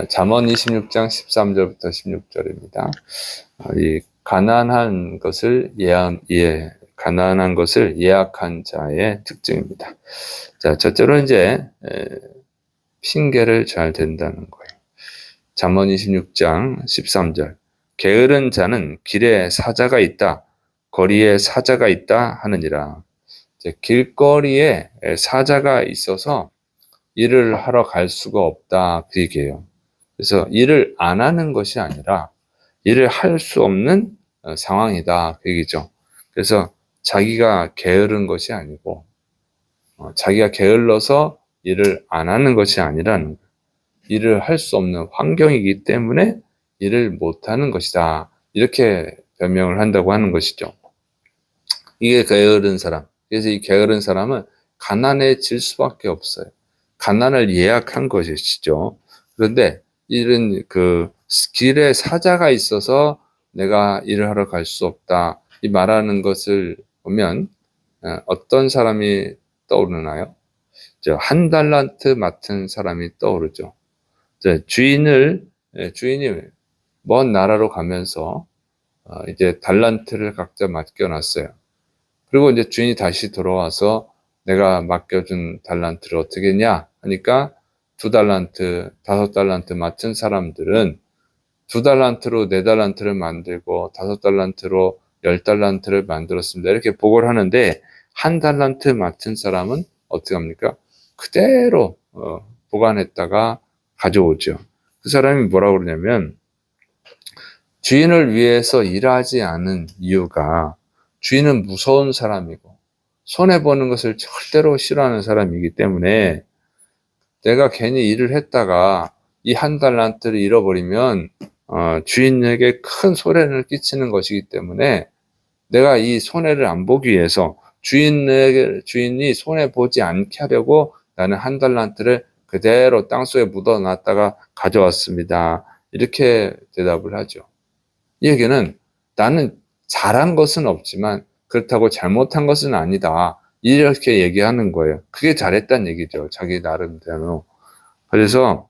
잠언 26장 13절부터 16절입니다. 이 가난한 것을 예약한 자의 특징입니다. 자, 첫째로 이제 핑계를 잘 댄다는 거예요. 잠언 26장 13절. 게으른 자는 길에 사자가 있다, 거리에 사자가 있다 하느니라. 이제 길거리에 사자가 있어서 일을 하러 갈 수가 없다, 그 얘기예요. 그래서 일을 안 하는 것이 아니라 일을 할 수 없는 상황이다, 그 얘기죠. 그래서 자기가 게으른 것이 아니고 자기가 게을러서 일을 안 하는 것이 아니라는 거예요. 일을 할 수 없는 환경이기 때문에 일을 못하는 것이다, 이렇게 변명을 한다고 하는 것이죠. 이게 게으른 사람. 그래서 이 게으른 사람은 가난해질 수밖에 없어요. 가난을 예약한 것이죠. 그런데 이런 길에 사자가 있어서 내가 일을 하러 갈 수 없다, 이 말하는 것을 보면 어떤 사람이 떠오르나요? 한 달란트 맡은 사람이 떠오르죠. 주인이 먼 나라로 가면서 이제 달란트를 각자 맡겨놨어요. 그리고 이제 주인이 다시 돌아와서 내가 맡겨준 달란트를 어떻게 했냐 하니까 2달란트, 5달란트 맡은 사람들은 2달란트로 4달란트를 만들고 5달란트로 10달란트를 만들었습니다, 이렇게 보고를 하는데, 한 달란트 맡은 사람은 어떻게 합니까? 그대로 보관했다가 가져오죠. 그 사람이 뭐라고 그러냐면, 주인을 위해서 일하지 않은 이유가 주인은 무서운 사람이고 손해보는 것을 절대로 싫어하는 사람이기 때문에, 내가 괜히 일을 했다가 이 한 달란트를 잃어버리면 주인에게 큰 손해를 끼치는 것이기 때문에, 내가 이 손해를 안 보기 위해서 주인이 손해보지 않게 하려고 나는 한 달란트를 그대로 땅속에 묻어놨다가 가져왔습니다, 이렇게 대답을 하죠. 이 얘기는 나는 잘한 것은 없지만 그렇다고 잘못한 것은 아니다, 이렇게 얘기하는 거예요. 그게 잘했다는 얘기죠, 자기 나름대로. 그래서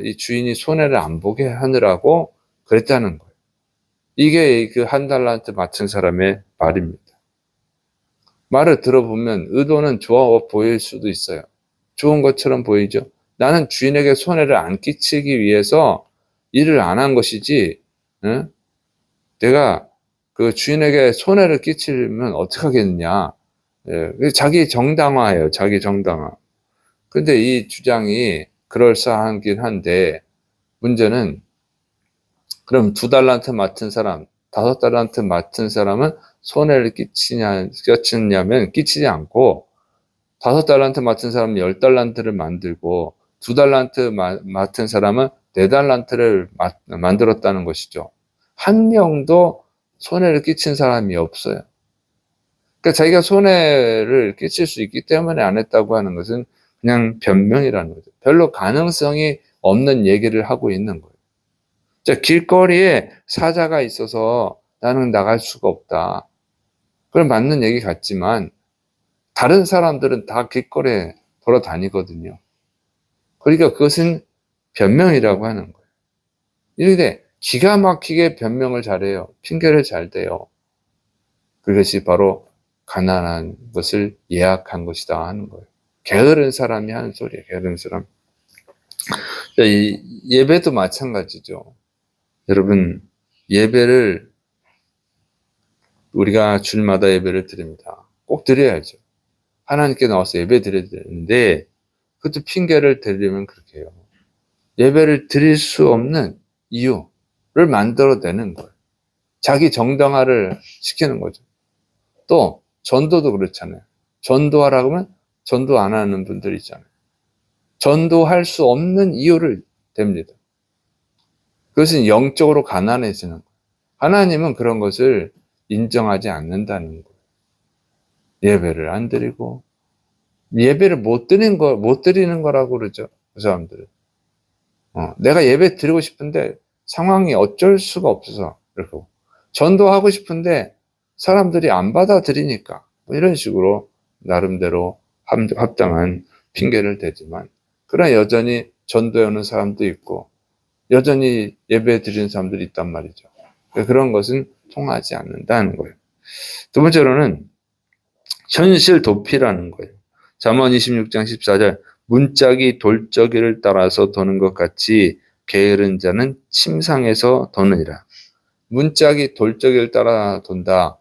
이 주인이 손해를 안 보게 하느라고 그랬다는 거예요. 이게 그 한 달란트 맡은 사람의 말입니다. 말을 들어보면 의도는 좋아 보일 수도 있어요. 좋은 것처럼 보이죠. 나는 주인에게 손해를 안 끼치기 위해서 일을 안 한 것이지, 응? 내가 그 주인에게 손해를 끼치면 어떻게 하겠느냐. 자기 정당화예요, 자기 정당화. 근데 이 주장이 그럴싸하긴 한데, 문제는 그럼 2달란트 맡은 사람, 5달란트 맡은 사람은 손해를 끼치냐면 끼치지 않고, 5달란트 맡은 사람은 10달란트를 만들고 2달란트 맡은 사람은 4달란트를 만들었다는 것이죠. 한 명도 손해를 끼친 사람이 없어요. 그러니까 자기가 손해를 끼칠 수 있기 때문에 안 했다고 하는 것은 그냥 변명이라는 거죠. 별로 가능성이 없는 얘기를 하고 있는 거예요. 길거리에 사자가 있어서 나는 나갈 수가 없다, 그건 맞는 얘기 같지만 다른 사람들은 다 길거리에 돌아다니거든요. 그러니까 그것은 변명이라고 하는 거예요. 이런데 기가 막히게 변명을 잘해요. 핑계를 잘 대요. 그것이 바로 가난한 것을 예약한 것이다 하는 거예요. 게으른 사람이 하는 소리예요, 게으른 사람. 이 예배도 마찬가지죠. 여러분, 예배를 우리가 주일마다 예배를 드립니다. 꼭 드려야죠. 하나님께 나와서 예배 드려야 되는데, 그것도 핑계를 대려면 그렇게 해요. 예배를 드릴 수 없는 이유를 만들어내는 거예요. 자기 정당화를 시키는 거죠. 또 전도도 그렇잖아요. 전도하라고 하면 전도 안 하는 분들 있잖아요. 전도할 수 없는 이유를 댑니다. 그것은 영적으로 가난해지는 거예요. 하나님은 그런 것을 인정하지 않는다는 거예요. 예배를 안 드리고, 예배를 못 드리는 거라고 그러죠, 그 사람들은. 내가 예배 드리고 싶은데 상황이 어쩔 수가 없어서 그렇고, 전도하고 싶은데 사람들이 안 받아들이니까, 뭐 이런 식으로 나름대로 합당한 핑계를 대지만, 그러나 여전히 전도해 오는 사람도 있고 여전히 예배 드리는 사람들이 있단 말이죠. 그런 것은 통하지 않는다는 거예요. 두 번째로는 현실 도피라는 거예요. 잠언 26장 14절 문짝이 돌적이를 따라서 도는 것 같이 게으른 자는 침상에서 도느니라. 문짝이 돌적이를 따라 돈다.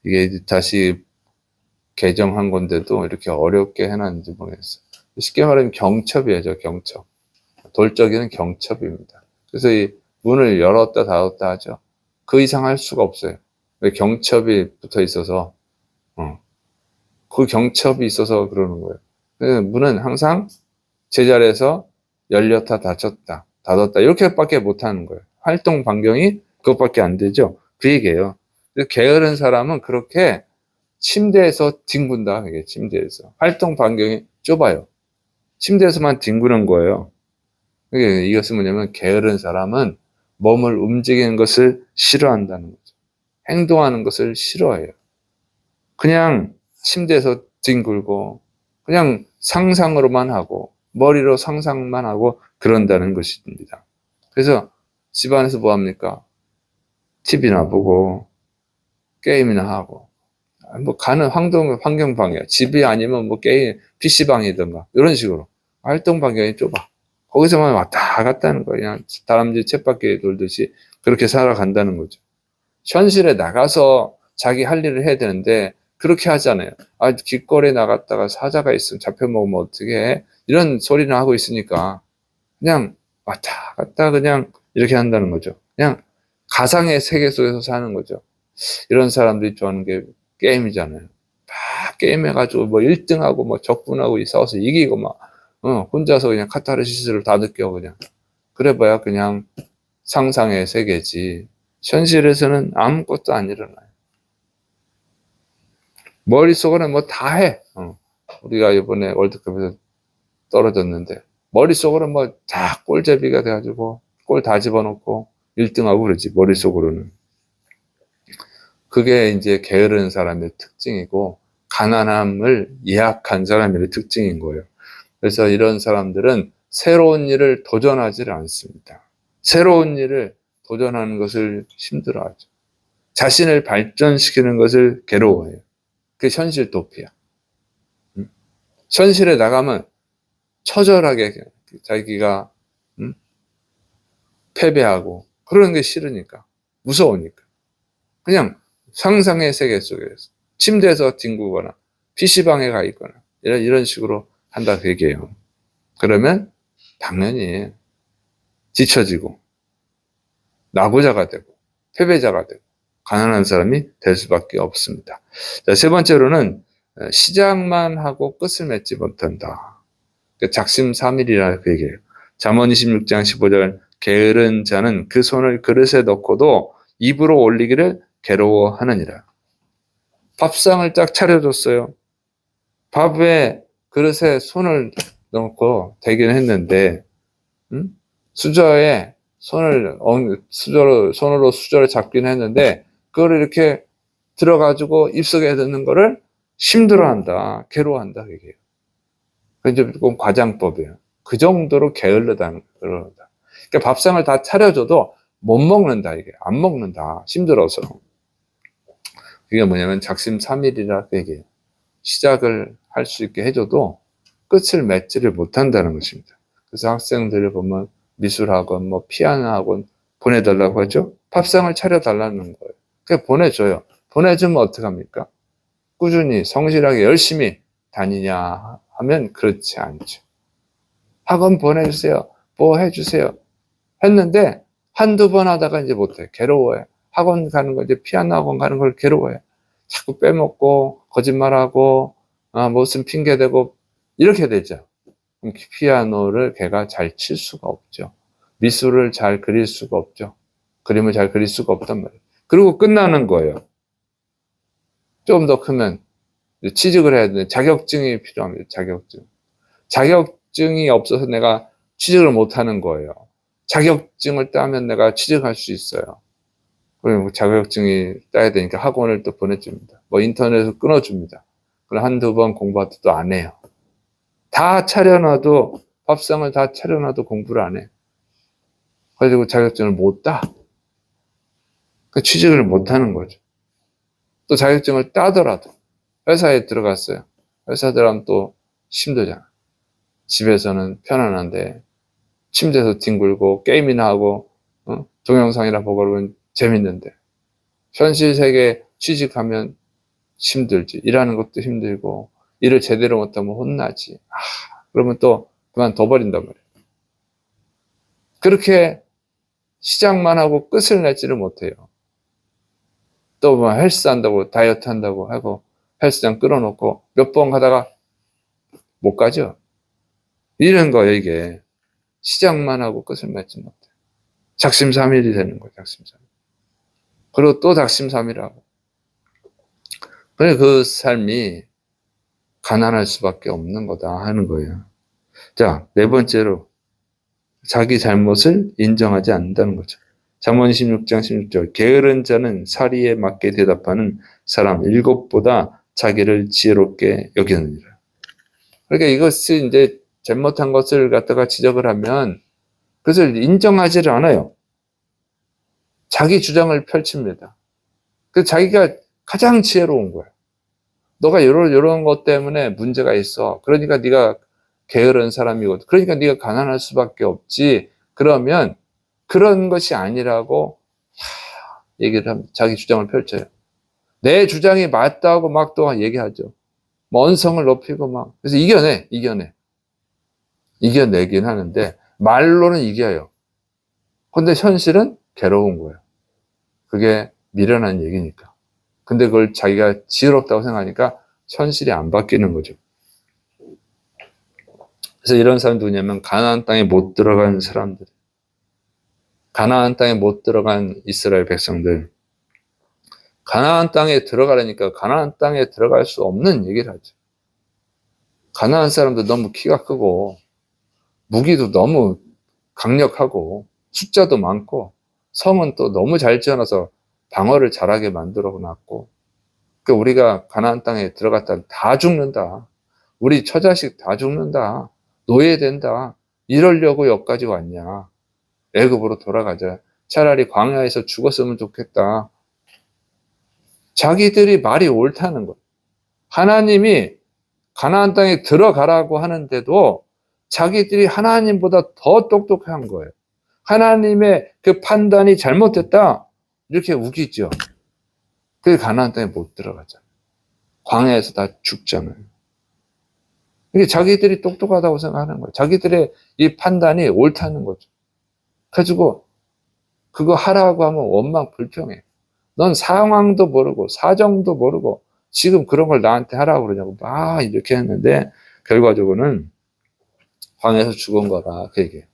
이게 다시 개정한 건데도 이렇게 어렵게 해놨는지 모르겠어요. 쉽게 말하면 경첩이죠, 경첩. 돌적이는 경첩입니다. 그래서 이 문을 열었다 닫았다 하죠. 그 이상 할 수가 없어요. 왜 경첩이 붙어 있어서, 그 경첩이 있어서 그러는 거예요. 그래서 문은 항상 제자리에서 열렸다 닫혔다, 닫았다, 이렇게밖에 못 하는 거예요. 활동 반경이 그것밖에 안 되죠. 그 얘기예요. 게으른 사람은 그렇게 침대에서 뒹군다. 이게 침대에서. 활동 반경이 좁아요. 침대에서만 뒹구는 거예요. 이것은 뭐냐면 게으른 사람은 몸을 움직이는 것을 싫어한다는 거죠. 행동하는 것을 싫어해요. 그냥 침대에서 뒹굴고 그냥 상상으로만 하고 머리로 상상만 하고 그런다는 것입니다. 그래서 집안에서 뭐 합니까? TV나 보고 게임이나 하고 뭐 가는 환경방이야. 집이 아니면 뭐 게임, PC방이든가 이런 식으로 활동 반경이 좁아. 거기서만 왔다 갔다 하는 거야. 그냥 다람쥐 쳇바퀴 돌듯이 그렇게 살아간다는 거죠. 현실에 나가서 자기 할 일을 해야 되는데 그렇게 하잖아요. 아, 길거리에 나갔다가 사자가 있으면 잡혀먹으면 어떻게 해? 이런 소리를 하고 있으니까 그냥 왔다 갔다 그냥 이렇게 한다는 거죠. 그냥 가상의 세계 속에서 사는 거죠. 이런 사람들이 좋아하는 게 게임이잖아요. 막 게임해가지고 뭐 1등하고 뭐 적군하고 싸워서 이기고 막 혼자서 그냥 카타르시스를 다 느껴 그냥. 그래봐야 그냥 상상의 세계지. 현실에서는 아무것도 안 일어나요. 머릿속으로는 뭐 다 해. 우리가 이번에 월드컵에서 떨어졌는데 머릿속으로 뭐 다 꼴제비가 돼가지고 골 다 집어넣고 1등하고 그러지 머릿속으로는. 그게 이제 게으른 사람의 특징이고 가난함을 예약한 사람의 특징인 거예요. 그래서 이런 사람들은 새로운 일을 도전하지 않습니다. 새로운 일을 도전하는 것을 힘들어하죠. 자신을 발전시키는 것을 괴로워해요. 그게 현실 도피야. 현실에 나가면 처절하게 자기가 패배하고 그러는 게 싫으니까 무서우니까 그냥 상상의 세계 속에서 침대에서 뒹구거나 PC방에 가 있거나 이런 식으로 한다 그 얘기예요. 그러면 당연히 뒤처지고 나고자가 되고 패배자가 되고 가난한 사람이 될 수밖에 없습니다. 자, 세 번째로는 시작만 하고 끝을 맺지 못한다. 작심삼일이라 그 얘기예요. 잠언 26장 15절 게으른 자는 그 손을 그릇에 넣고도 입으로 올리기를 괴로워하느니라. 밥상을 딱 차려줬어요. 밥에 그릇에 손을 넣고 대기는 했는데 수저에 손으로 수저를 잡긴 했는데 그걸 이렇게 들어가지고 입속에 넣는 거를 힘들어한다, 괴로워한다 이게. 그게 조금 과장법이에요. 그 정도로 게을르다는 거예요. 그러니까 밥상을 다 차려줘도 못 먹는다 이게. 안 먹는다. 힘들어서. 그게 뭐냐면 작심삼일이라 그 얘기예요. 시작을 할 수 있게 해줘도 끝을 맺지를 못한다는 것입니다. 그래서 학생들을 보면 미술학원, 뭐 피아노 학원 보내달라고 하죠. 밥상을 차려달라는 거예요. 그냥 보내줘요. 보내주면 어떡합니까? 꾸준히 성실하게 열심히 다니냐 하면 그렇지 않죠. 학원 보내주세요. 뭐 해주세요. 했는데 한두 번 하다가 이제 못해. 괴로워해. 학원 가는 거 이제 피아노 학원 가는 걸 괴로워해. 자꾸 빼먹고 거짓말하고 무슨 핑계대고 이렇게 되죠. 그럼 피아노를 걔가 잘 칠 수가 없죠. 미술을 잘 그릴 수가 없죠. 그림을 잘 그릴 수가 없단 말이에요. 그리고 끝나는 거예요. 좀 더 크면 취직을 해야 되는데 자격증이 필요합니다. 자격증. 자격증이 없어서 내가 취직을 못하는 거예요. 자격증을 따면 내가 취직할 수 있어요. 그리고 자격증이 따야 되니까 학원을 또 보내줍니다. 뭐 인터넷에서 끊어줍니다. 그럼 한두 번 공부하도 또 안 해요. 다 차려놔도 밥상을 다 차려놔도 공부를 안 해. 그래가지고 자격증을 못 따. 그 취직을 못 하는 거죠. 또 자격증을 따더라도 회사에 들어갔어요. 회사 들어가면 또 힘들잖아. 집에서는 편안한데 침대에서 뒹굴고 게임이나 하고 동영상이나 보고 그러면 재밌는데 현실 세계에 취직하면 힘들지. 일하는 것도 힘들고 일을 제대로 못하면 혼나지. 그러면 또 그만둬 버린단 말이에요. 그렇게 시작만 하고 끝을 내지를 못해요. 또 뭐 헬스 한다고 다이어트 한다고 하고 헬스장 끌어놓고 몇 번 가다가 못 가죠. 이런 거예요, 이게. 시작만 하고 끝을 맺지 못해. 작심삼일이 되는 거예요, 작심삼일. 그리고 또 작심삼일하고. 그래, 그 삶이 가난할 수밖에 없는 거다 하는 거예요. 자, 네 번째로 자기 잘못을 인정하지 않는다는 거죠. 잠언 16장 16절 게으른 자는 사리에 맞게 대답하는 사람 7보다 자기를 지혜롭게 여기느니라. 그러니까 이것이 이제 잘못한 것을 갖다가 지적을 하면 그것을 인정하지를 않아요. 자기 주장을 펼칩니다. 그 자기가 가장 지혜로운 거야. 너가 이런 것 때문에 문제가 있어. 그러니까 네가 게으른 사람이고, 그러니까 네가 가난할 수밖에 없지. 그러면 그런 것이 아니라고 얘기를 합니다. 자기 주장을 펼쳐요. 내 주장이 맞다고 막 또 얘기하죠. 뭐 언성을 높이고 막. 그래서 이겨내긴 하는데 말로는 이겨요. 근데 현실은 괴로운 거예요. 그게 미련한 얘기니까. 근데 그걸 자기가 지혜롭다고 생각하니까 현실이 안 바뀌는 거죠. 그래서 이런 사람 누구냐면 가나안 땅에 못 들어간 사람들. 가나안 땅에 못 들어간 이스라엘 백성들. 가나안 땅에 들어가려니까 가나안 땅에 들어갈 수 없는 얘기를 하죠. 가나안 사람도 너무 키가 크고 무기도 너무 강력하고 숫자도 많고 성은 또 너무 잘 지어놔서 방어를 잘하게 만들어 놨고 그러니까 우리가 가나안 땅에 들어갔다 다 죽는다. 우리 처자식 다 죽는다. 노예된다. 이러려고 여기까지 왔냐. 애굽으로 돌아가자. 차라리 광야에서 죽었으면 좋겠다. 자기들이 말이 옳다는 거예요. 하나님이 가나안 땅에 들어가라고 하는데도 자기들이 하나님보다 더 똑똑한 거예요. 하나님의 그 판단이 잘못됐다. 이렇게 우기죠. 그래서 가나안 땅에 못 들어가잖아요. 광야에서 다 죽잖아요. 이게 자기들이 똑똑하다고 생각하는 거예요. 자기들의 이 판단이 옳다는 거죠. 그래가지고 그거 하라고 하면 원망 불평해. 넌 상황도 모르고 사정도 모르고 지금 그런 걸 나한테 하라고 그러냐고 막 이렇게 했는데 결과적으로는 광야에서 죽은 거다. 그 얘기예요.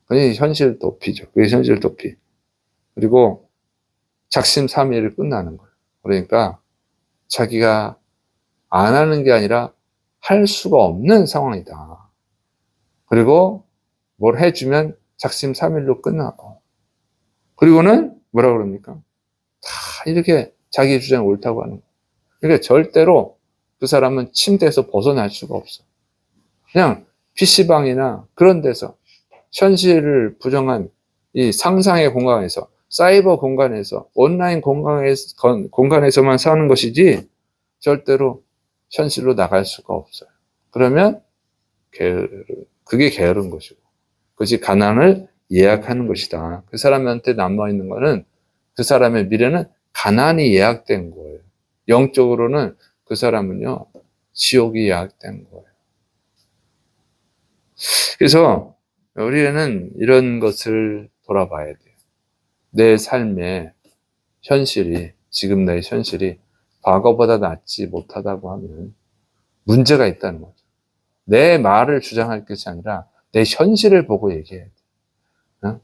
그게 현실 도피죠. 그게 현실 도피. 그리고 작심삼일을 끝나는 거예요. 그러니까 자기가 안 하는 게 아니라 할 수가 없는 상황이다. 그리고 뭘 해주면 작심삼일로 끝나고. 그리고는 뭐라 그럽니까? 다 이렇게 자기 주장이 옳다고 하는 거예요. 그러니까 절대로 그 사람은 침대에서 벗어날 수가 없어. 그냥 PC방이나 그런 데서 현실을 부정한 이 상상의 공간에서 사이버 공간에서 온라인 공간에서만 사는 것이지 절대로 현실로 나갈 수가 없어요. 그러면 그게 게으른 것이고 그것이 가난을 예약하는 것이다. 그 사람한테 남아있는 거는 그 사람의 미래는 가난이 예약된 거예요. 영적으로는 그 사람은요 지옥이 예약된 거예요. 그래서 우리는 이런 것을 돌아봐야 돼요. 내 삶의 현실이 지금 내 현실이 과거보다 낫지 못하다고 하면 문제가 있다는 거죠. 내 말을 주장할 것이 아니라 내 현실을 보고 얘기해야 돼요.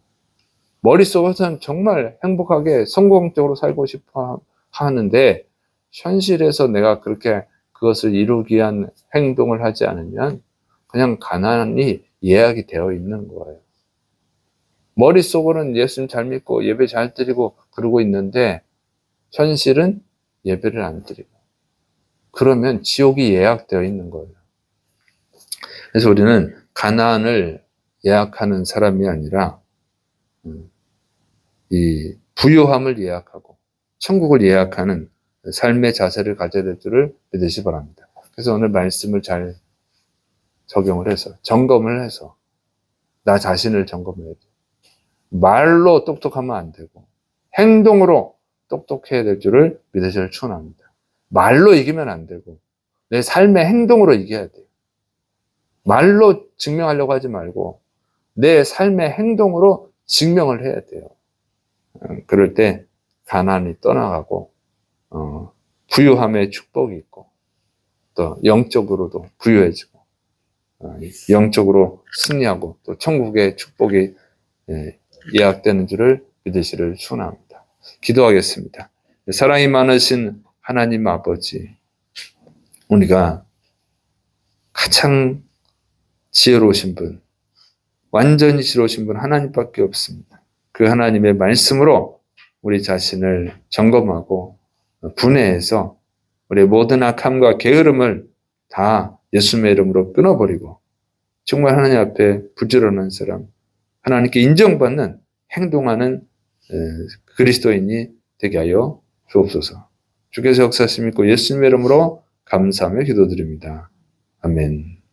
머릿속에서는 정말 행복하게 성공적으로 살고 싶어 하는데 현실에서 내가 그렇게 그것을 이루기 위한 행동을 하지 않으면 그냥 가난이 예약이 되어 있는 거예요. 머릿속으로는 예수님 잘 믿고 예배 잘 드리고 그러고 있는데 현실은 예배를 안 드리고 그러면 지옥이 예약되어 있는 거예요. 그래서 우리는 가난을 예약하는 사람이 아니라 이 부요함을 예약하고 천국을 예약하는 삶의 자세를 가져야 될 줄을 믿으시 바랍니다. 그래서 오늘 말씀을 잘 적용을 해서 점검을 해서 나 자신을 점검해야 돼. 말로 똑똑하면 안 되고 행동으로 똑똑해야 될 줄을 믿으시길 축원합니다. 말로 이기면 안 되고 내 삶의 행동으로 이겨야 돼요. 말로 증명하려고 하지 말고 내 삶의 행동으로 증명을 해야 돼요. 그럴 때 가난이 떠나가고 부유함의 축복이 있고 또 영적으로도 부유해지고 영적으로 승리하고 또 천국의 축복이 예약되는 줄을 믿으시를 축원합니다. 기도하겠습니다. 사랑이 많으신 하나님 아버지, 우리가 가장 지혜로우신 분, 완전히 지혜로우신 분 하나님밖에 없습니다. 그 하나님의 말씀으로 우리 자신을 점검하고 분해해서 우리의 모든 악함과 게으름을 다 예수님의 이름으로 끊어버리고 정말 하나님 앞에 부지런한 사람, 하나님께 인정받는 행동하는 그리스도인이 되게 하여 주옵소서. 주께서 역사하심 있고 예수님의 이름으로 감사하며 기도드립니다. 아멘.